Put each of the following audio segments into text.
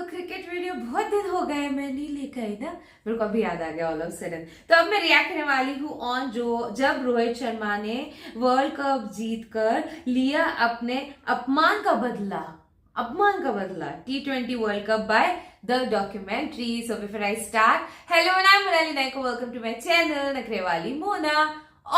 Cricket video बहुत दिन हो गए मैं नहीं लेकर आई ना, मेरे को अभी याद आ गया ऑल ऑफ सडन। तो अब मैं रिएक्ट करने वाली हूँ ऑन जब रोहित शर्मा ने वर्ल्ड कप जीतकर लिया अपने अपमान का बदला T20 world cup by the documentary. So before I start, hello I am Monali Nayak, welcome to my channel नखरे वाली मोना।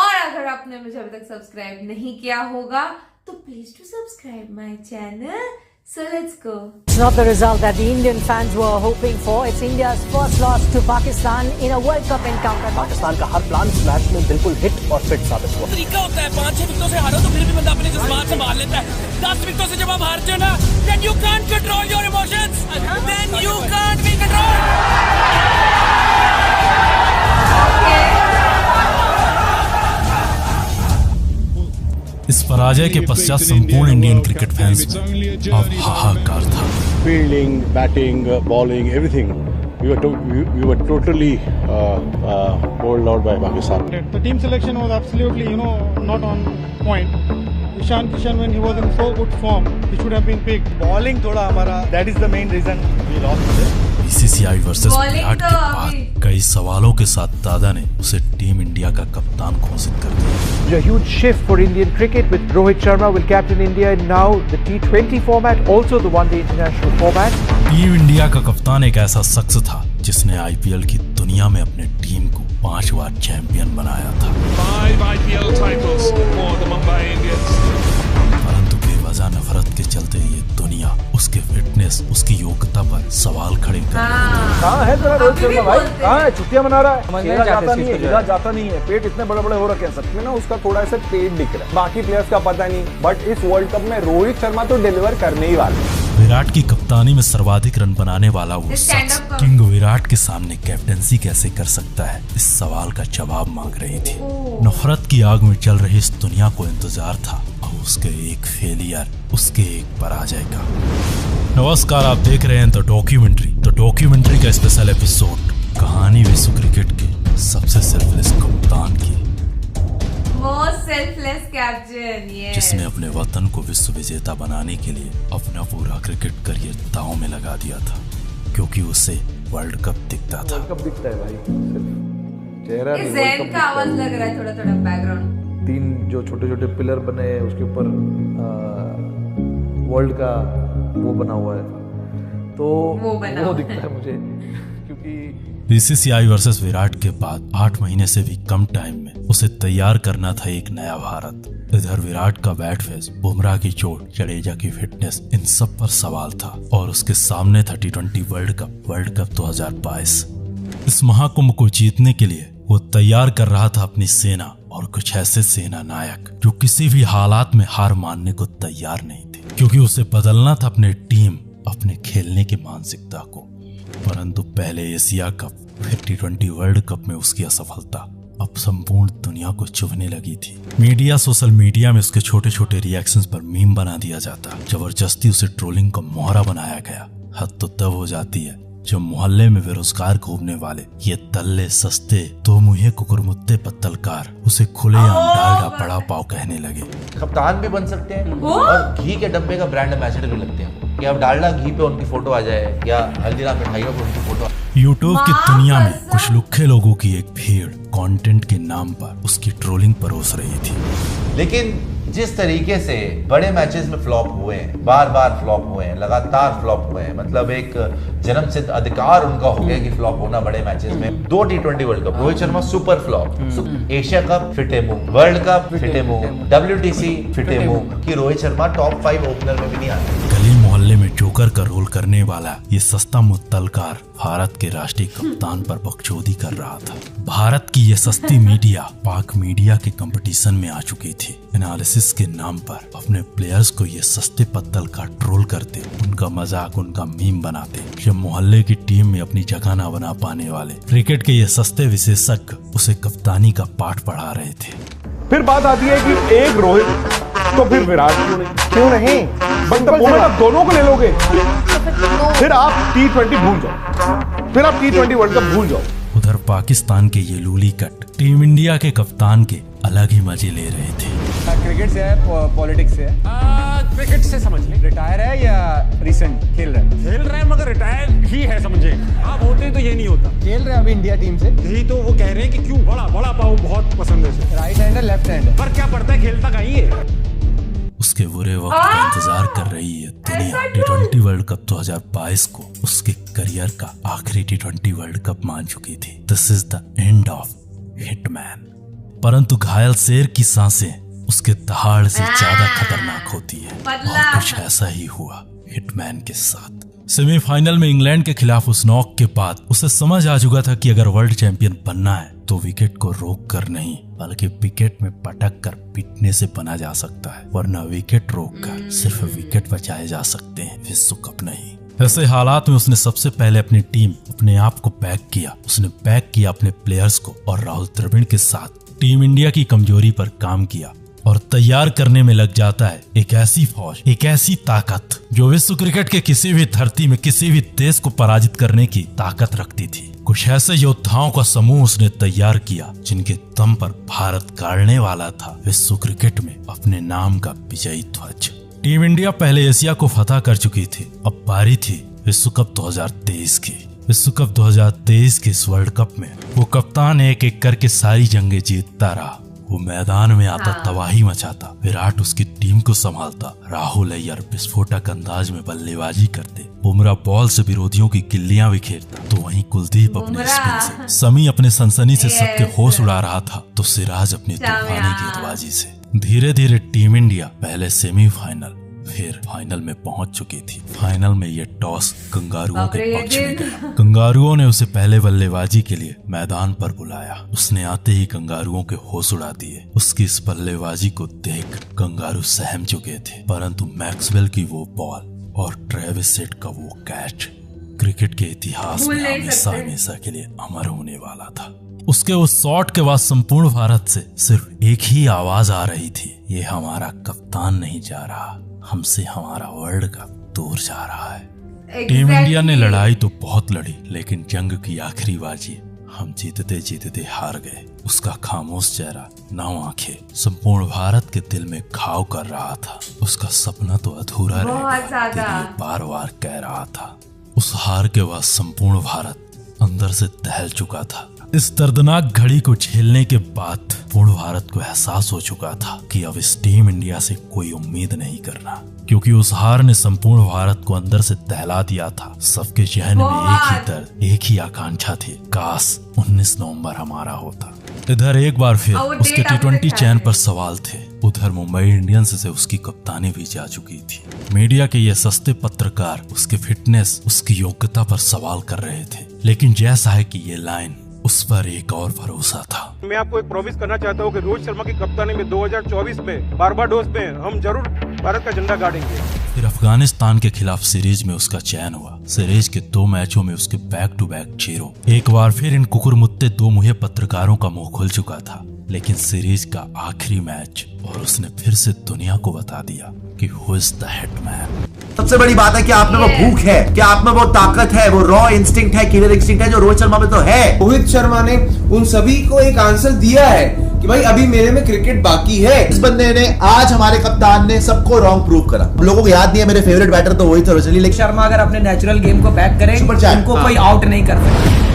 और अगर आपने मुझे अभी तक सब्सक्राइब नहीं किया होगा तो please to subscribe my channel. So let's go. It's not the result that the Indian fans were hoping for. It's India's first loss to Pakistan in a World Cup encounter. Pakistan का हर plan इस match में बिल्कुल hit और fit साबित हुआ। तरीका होता है 5-6 विकेटों से हारो तो फिर भी बंदा अपने जज्बात संभाल लेता है। 10 विकेटों से जब आप हारते हो ना, then you can't control your emotions. Then you can't be controlled. इस पराजय के पश्चात संपूर्ण इंडियन क्रिकेट फैंस में अब हाहाकार था। Fielding, batting, bowling, everything. We were totally bowled out by Pakistan. The team selection was absolutely, not on point. Ishan Kishan, when he was in so good form, he should have been picked. Bowling थोड़ा हमारा, that is the main reason we lost today. BCCI versus Virat के बाद कई सवालों के साथ दादा ने उसे टीम इंडिया का कप्तान घोषित कर दिया। A huge shift for Indian cricket with Rohit Sharma will captain India in now the T20 format, also the one-day international format. Team India का कप्तान एक ऐसा शख्स था जिसने आईपीएल की दुनिया में अपने टीम को 5 बार चैंपियन बनाया था। 5 IPL titles for the Mumbai Indians. परंतु बेवजह नफरत के चलते ये दुनिया उसके फिटनेस, उसकी योग्यता पर सवाल खड़े कर कहाँ है तेरा रोहित शर्मा भाई? कहाँ है? छुट्टियां मना रहा है, खेला जाता नहीं है, खेला जाता नहीं है, पेट इतने बड़े बड़े हो रखे हैं सबके ना, उसका थोड़ा सा पेट दिख रहा है, बाकी प्लेयर्स का पता नहीं। बट इस वर्ल्ड कप में रोहित शर्मा तो डिलीवर करने ही वाले। विराट की कप्तानी में सर्वाधिक रन बनाने वाला वो शख्स किंग विराट के सामने कैप्टेंसी कैसे कर सकता है, इस सवाल का जवाब मांग रही थी। नफरत की आग में जल रही इस दुनिया को इंतजार था और उसके एक फेलियर, उसके एक पराजय का। नमस्कार, आप देख रहे हैं द डॉक्यूमेंट्री का स्पेशल एपिसोड, कहानी विश्व क्रिकेट के सबसे सेल्फलेस कप्तान की, सेल्फलेस कैप्टन, जिसने अपने वतन को विश्व विजेता बनाने के लिए अपना पूरा क्रिकेट करियर दांव में लगा दिया था, क्योंकि उसे वर्ल्ड कप दिखता था। कब दिखता है भाई? सिर्फ चेहरा नहीं, ज़ेन का आवाज लग रहा है थोड़ा बैकग्राउंड। 3 जो छोटे छोटे पिलर बने हैं उसके ऊपर वर्ल्ड का वो बना हुआ है, तो वो दिखता है मुझे, क्योंकि बीसीसीआई वर्सेस विराट के बाद 8 महीने से भी कम टाइम में उसे तैयार करना था एक नया भारत। इधर विराट का बैट फेस, बुमराह की चोट, जडेजा की फिटनेस, इन सब पर सवाल था और उसके सामने था T20 वर्ल्ड कप 2022। इस महाकुंभ को जीतने के लिए वो तैयार कर रहा था अपनी सेना, और कुछ ऐसे सेना नायक जो किसी भी हालात में हार मानने को तैयार नहीं थे, क्योंकि उसे बदलना था अपने टीम, अपने खेलने की मानसिकता को। परंतु पहले एशिया कप, फिर T20 वर्ल्ड कप में उसकी असफलता अब संपूर्ण दुनिया को चुभने लगी थी। मीडिया, सोशल मीडिया में उसके छोटे छोटे रिएक्शंस पर मीम बना दिया जाता, जबरदस्ती उसे ट्रोलिंग का मोहरा बनाया गया। हद तो तब हो जाती है जब मोहल्ले में बेरोजगार घूमने वाले ये तल्ले सस्ते 2 मुहे कुकुरमुत्ते पत्तलकार उसे खुलेआम डालडा बड़ा पाव कहने लगे। कप्तान भी बन सकते हैं और घी के डब्बे का ब्रांड एम्बेसडर भी लगते हैं, कि अब डालडा घी पे उनकी फोटो आ जाए या हल्दीराम मिठाइयों पे उनकी फोटो। यूट्यूब की दुनिया में कुछ लुक्खे लोगों की एक भीड़ कंटेंट के नाम पर उसकी ट्रोलिंग परोस रही थी। लेकिन जिस तरीके से बड़े मैचेस में फ्लॉप हुए हैं, बार फ्लॉप हुए हैं, लगातार फ्लॉप हुए हैं, मतलब एक जन्मसिद्ध अधिकार उनका हो गया कि फ्लॉप होना बड़े मैचेस में। 2 T20 world cup, Rohit Sharma super flop, Asia cup फिटे मुंह, वर्ल्ड कप फिटे मुंह, WTC फिटे मुंह, कि रोहित शर्मा टॉप 5 ओपनर में भी नहीं आते। गली मोहल्ले में जोकर का रोल करने वाला ये सस्ता मुत्तलकार भारत के राष्ट्रीय कप्तान पर बकचोदी कर रहा था। भारत की ये सस्ती मीडिया पाक मीडिया के कंपटीशन में आ चुकी थी। एनालिसिस के नाम पर अपने प्लेयर्स को ये सस्ते पत्तल का ट्रोल करते, उनका मजाक, उनका मीम बनाते, जब मोहल्ले की टीम में अपनी जगह न बना पाने वाले क्रिकेट के ये सस्ते विशेषज्ञ उसे कप्तानी का पाठ पढ़ा रहे थे। फिर बात आती है कि एक रोहित तो फिर विराट क्यों नहीं? मतलब दोनों को ले लोगे, फिर आप T20 भूल जाओ, फिर आप T20 वर्ल्ड कप भूल जाओ। उधर पाकिस्तान के ये लूली कट टीम इंडिया के कप्तान के अलग ही मजे ले रहे थे। क्रिकेट से है, पॉलिटिक्स से है? क्रिकेट से समझ लें। रिटायर है या रिसेंट खेल रहे हैं? खेल रहे हैं, मगर रिटायर ही है समझे। आप होते तो ये नहीं होता। खेल रहे अभी इंडिया टीम से, यही तो वो कह रहे हैं कि क्यों बड़ा पाव बहुत पसंद है। राइट हैंड है लेफ्ट हैंड है, पर क्या पड़ता है, खेलता कहीं है। उसके बुरे वक्त का इंतजार कर रही है दुनिया। T20 वर्ल्ड कप 2022 को उसके करियर का आखिरी T20 वर्ल्ड कप मान चुकी थी। This is the end of hitman. परंतु घायल शेर की सांसें उसके दहाड़ से ज्यादा खतरनाक होती है, और कुछ ऐसा ही हुआ हिटमैन के साथ। सेमीफाइनल में इंग्लैंड के खिलाफ उस नॉक के बाद उसे समझ आ चुका था कि अगर वर्ल्ड चैंपियन बनना है तो विकेट को रोक कर नहीं, बल्कि विकेट में पटक कर पीटने से बना जा सकता है, वरना विकेट रोक कर सिर्फ विकेट बचाए जा सकते हैं, विश्व कप नहीं। ऐसे हालात में उसने सबसे पहले अपनी टीम, अपने आप को पैक किया। उसने पैक किया अपने प्लेयर्स को और राहुल द्रविड़ के साथ टीम इंडिया की कमजोरी पर काम किया और तैयार करने में लग जाता है एक ऐसी फौज, एक ऐसी ताकत जो विश्व क्रिकेट के किसी भी धरती में किसी भी देश को पराजित करने की ताकत रखती थी। कुछ ऐसे योद्धाओं का समूह उसने तैयार किया जिनके दम पर भारत गाड़ने वाला था विश्व क्रिकेट में अपने नाम का विजयी ध्वज। टीम इंडिया पहले एशिया को फतह कर चुकी थी, अब बारी थी विश्व कप 2023 की। विश्व कप 2023 के इस वर्ल्ड कप में वो कप्तान एक एक करके सारी जंगें जीतता रहा। वो मैदान में आता तबाही मचाता, विराट उसकी टीम को संभालता, राहुल अय्यर विस्फोटक अंदाज में बल्लेबाजी करते, बुमराह बॉल से विरोधियों की गिल्लियां बिखेरता, तो वहीं कुलदीप अपने स्पिन से, समी अपने सनसनी से सबके होश उड़ा रहा था, तो सिराज अपनी तूफानी गेंदबाजी से। धीरे धीरे टीम इंडिया पहले सेमीफाइनल फिर फाइनल में पहुंच चुकी थी। फाइनल में ये टॉस कंगारुओं के पक्ष में गया। कंगारुओं ने उसे पहले बल्लेबाजी के लिए मैदान पर बुलाया। उसने आते ही कंगारुओं के होश उड़ा दिए। उसकी इस बल्लेबाजी को देख कंगारू सहम चुके थे, परंतु मैक्सवेल की वो बॉल और ट्रेविस हेड का वो कैच क्रिकेट के इतिहास में हमेशा हमेशा के लिए अमर होने वाला था। उसके उस शॉट के बाद संपूर्ण भारत से सिर्फ एक ही आवाज आ रही थी, ये हमारा कप्तान नहीं जा रहा, हमसे हमारा वर्ल्ड कप दूर जा रहा है। टीम इंडिया ने लड़ाई तो बहुत लड़ी, लेकिन जंग की आखिरी बाजी हम जीतते जीतते हार गए। उसका खामोश चेहरा, नौ आंखें, संपूर्ण भारत के दिल में घाव कर रहा था। उसका सपना तो अधूरा रह गया, बार बार कह रहा था। उस हार के बाद संपूर्ण भारत अंदर से दहल चुका था। इस दर्दनाक घड़ी को झेलने के बाद पूर्ण भारत को एहसास हो चुका था कि अब इस टीम इंडिया से कोई उम्मीद नहीं करना, क्योंकि उस हार ने संपूर्ण भारत को अंदर से दहला दिया था। सबके जहन में एक ही दर्द, एक ही आकांक्षा थी, काश 19 नवंबर हमारा होता। इधर एक बार फिर उसके T20 चैन पर सवाल थे, उधर मुंबई इंडियंस से उसकी कप्तानी भी जा चुकी थी। मीडिया के ये सस्ते पत्रकार उसके फिटनेस, उसकी योग्यता पर सवाल कर रहे थे, लेकिन जैसा है कि ये लाइन, उस पर एक और भरोसा था। मैं आपको एक प्रॉमिस करना चाहता हूँ कि रोहित शर्मा की कप्तानी में 2024 में बारबाडोस में हम जरूर भारत का झंडा गाड़ेंगे। फिर अफगानिस्तान के खिलाफ सीरीज में उसका चयन हुआ। सीरीज के 2 मैचों में उसके बैक टू बैक 0। एक बार फिर इन कुकुरमुत्ते 2 मुहे पत्रकारों का मुंह खुल चुका था, लेकिन सीरीज का आखिरी मैच और उसने फिर से दुनिया को बता दिया कि हु इज द हिटमैन। सबसे बड़ी बात है कि आप में वो भूख है, क्या आप में वो ताकत है, वो रॉ इंस्टिंक्ट है, किलर इंस्टिंक्ट है जो रोहित शर्मा में तो है। रोहित शर्मा ने उन सभी को एक आंसर दिया है कि भाई अभी मेरे में क्रिकेट बाकी है। इस बंदे ने, आज हमारे कप्तान ने सबको रॉन्ग प्रूव करा। लोगों को याद नहीं है मेरे फेवरेट बैटर तो वही थे रोहित, लेकिन शर्मा अगर अपने नेचुरल गेम को बैक करे उनको कोई आउट नहीं कर सकता।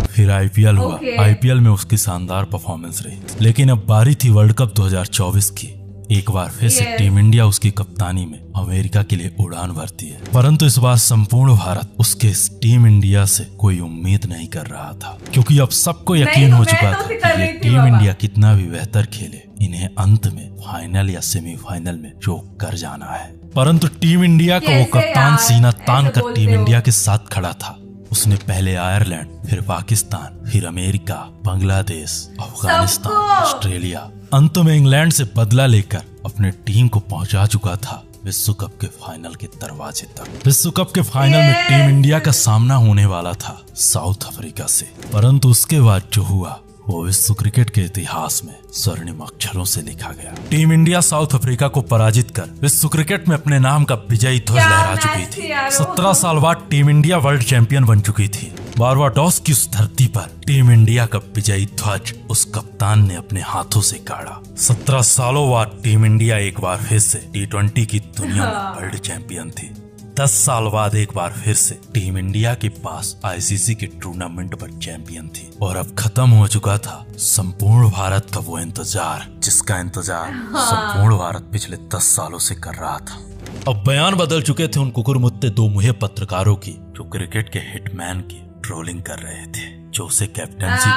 फिर आईपीएल हुआ। आईपीएल में उसकी शानदार परफॉर्मेंस रही, लेकिन अब बारी थी वर्ल्ड कप 2024 की। एक बार फिर से टीम इंडिया उसकी कप्तानी में अमेरिका के लिए उड़ान भरती है, परंतु इस बार संपूर्ण भारत उसके इस टीम इंडिया से कोई उम्मीद नहीं कर रहा था, क्योंकि अब सबको यकीन हो चुका था कि ये टीम इंडिया कितना भी बेहतर खेले, इन्हें अंत में फाइनल या सेमीफाइनल में चोक कर जाना है। परंतु टीम इंडिया का वो कप्तान सीना तान कर टीम इंडिया के साथ खड़ा था। उसने पहले आयरलैंड, फिर पाकिस्तान, फिर अमेरिका, बांग्लादेश, अफगानिस्तान, ऑस्ट्रेलिया, अंत में इंग्लैंड से बदला लेकर अपने टीम को पहुंचा चुका था विश्व कप के फाइनल के दरवाजे तक। विश्व कप के फाइनल में टीम इंडिया का सामना होने वाला था साउथ अफ्रीका से, परंतु उसके बाद जो हुआ वो विश्व क्रिकेट के इतिहास में स्वर्णिम अक्षरों से लिखा गया। टीम इंडिया साउथ अफ्रीका को पराजित कर विश्व क्रिकेट में अपने नाम का विजयी ध्वज लहरा चुकी थी। 17 साल बाद टीम इंडिया वर्ल्ड चैंपियन बन चुकी थी। बारबाडोस की उस धरती पर टीम इंडिया का विजयी ध्वज उस कप्तान ने अपने हाथों से गाड़ा। 17 सालों बाद टीम इंडिया एक बार फिर से T20 की दुनिया में वर्ल्ड चैंपियन थी। 10 साल बाद एक बार फिर से टीम इंडिया के पास आईसीसी के टूर्नामेंट पर चैंपियन थी और अब खत्म हो चुका था संपूर्ण भारत का वो इंतजार, जिसका इंतजार संपूर्ण भारत पिछले 10 सालों से कर रहा था। अब बयान बदल चुके थे उन कुकुरमुत्ते दो मुहे पत्रकारों की जो क्रिकेट के हिटमैन की ट्रोलिंग कर रहे थे, जो उसे कैप्टनसी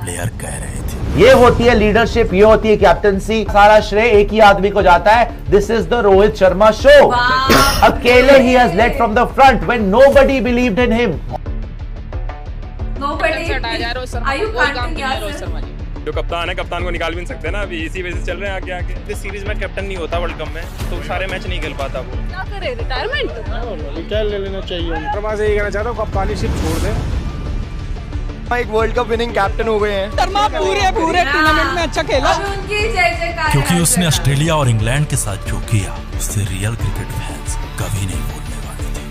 प्लेयर कह रहे थे। ये होती है लीडरशिप, ये होती है कैप्टनसी। सारा श्रेय एक ही आदमी को जाता है। This is the Rohit Sharma show. अकेले ही has led from the front when nobody believed in him. जो कप्तान है, कप्तान को निकाल भी नहीं सकते ना, अभी इसी वजह से चल रहे हैं आगे आगे। इस सीरीज में कैप्टन नहीं होता वर्ल्ड कप में तो सारे मैच नहीं खेल पाता वो। क्या करे, रिटायरमेंट रिटायर ले लेना चाहिए। शर्मा से यही कहना चाहता हूँ कप्तानी शिप छोड़ दे। एक वर्ल्ड कप विनिंग कैप्टन हो गए हैं। शर्मा पूरे टूर्नामेंट में अच्छा खेला क्योंकि उसने ऑस्ट्रेलिया और इंग्लैंड के साथ जो किया उससे रियल क्रिकेट फैंस कभी नहीं भूलने वाले थे।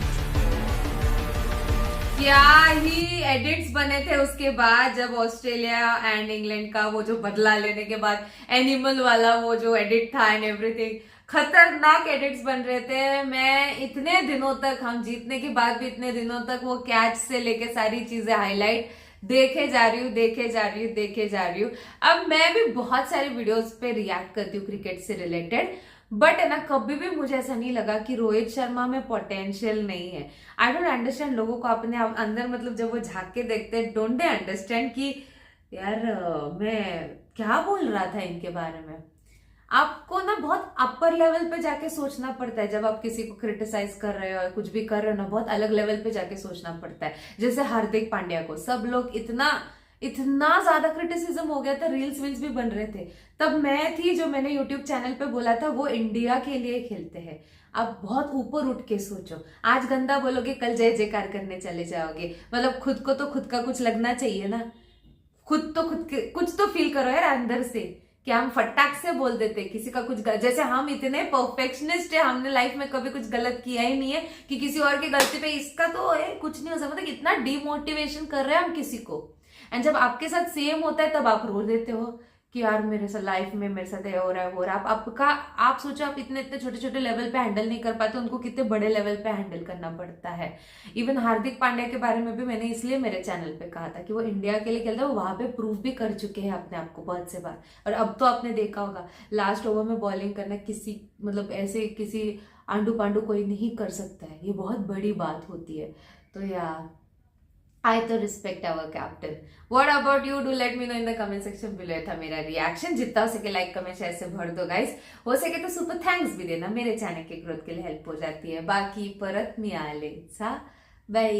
क्या ही एडिट्स बने थे उसके बाद, जब ऑस्ट्रेलिया एंड इंग्लैंड का वो जो बदला लेने के बाद एनिमल वाला वो जो एडिट था एंड एवरीथिंग, खतरनाक एडिट्स बन रहे थे। मैं इतने दिनों तक, हम जीतने के बाद भी इतने दिनों तक वो कैच से लेके सारी चीजें हाईलाइट देखे जा रही हूँ। अब मैं भी बहुत सारी वीडियोस पे रिएक्ट करती हूँ क्रिकेट से रिलेटेड, बट है ना, कभी भी मुझे ऐसा नहीं लगा कि रोहित शर्मा में पोटेंशियल नहीं है। आई डोंट अंडरस्टैंड लोगों को अपने अंदर, मतलब जब वो झांक के देखते हैं, डोंट दे अंडरस्टैंड कि यार मैं क्या बोल रहा था इनके बारे में। आपको ना बहुत अपर लेवल पे जाके सोचना पड़ता है जब आप किसी को क्रिटिसाइज कर रहे हो, कुछ भी कर रहे हो ना, बहुत अलग लेवल पे जाके सोचना पड़ता है। जैसे हार्दिक पांड्या को सब लोग इतना ज्यादा क्रिटिसिज्म हो गया था, रील्स वील्स भी बन रहे थे। तब मैं थी जो मैंने यूट्यूब चैनल पे बोला था वो इंडिया के लिए खेलते हैं। आप बहुत ऊपर उठ के सोचो, आज गंदा बोलोगे कल जय जयकार करने चले जाओगे। मतलब खुद का कुछ लगना चाहिए ना, खुद के कुछ तो फील करो यार अंदर से, कि हम फटाक से बोल देते किसी का कुछ जैसे हम इतने परफेक्शनिस्ट है, हमने लाइफ में कभी कुछ गलत किया ही नहीं है कि किसी और की गलती पे इसका तो कुछ नहीं हो सकता। मतलब इतना डिमोटिवेशन कर रहे हैं हम किसी को, एंड जब आपके साथ सेम होता है तब आप रो देते हो कि यार मेरे साथ लाइफ में मेरे साथ हो रहा है। आप सोचो, आप इतने छोटे छोटे लेवल पे हैंडल नहीं कर पाते, उनको कितने बड़े लेवल पे हैंडल करना पड़ता है। इवन हार्दिक पांड्या के बारे में भी मैंने इसलिए मेरे चैनल पे कहा था कि वो इंडिया के लिए खेलते हैं, वो वहां पे प्रूव भी कर चुके हैं अपने आप को बहुत से बार। और अब तो आपने देखा होगा लास्ट ओवर में बॉलिंग करना किसी आंडू पांडू कोई नहीं कर सकता है, ये बहुत बड़ी बात होती है। तो यार I तो respect our captain. What about you? Do let me know in the comment section below। था मेरा रिएक्शन, जितना हो सके लाइक कमेंट शेयर से भर दो गाइस। हो सके तो सुपर थैंक्स भी देना, मेरे चैनल के ग्रोथ के लिए हेल्प हो जाती है। बाकी परत मिळाले सा बाय।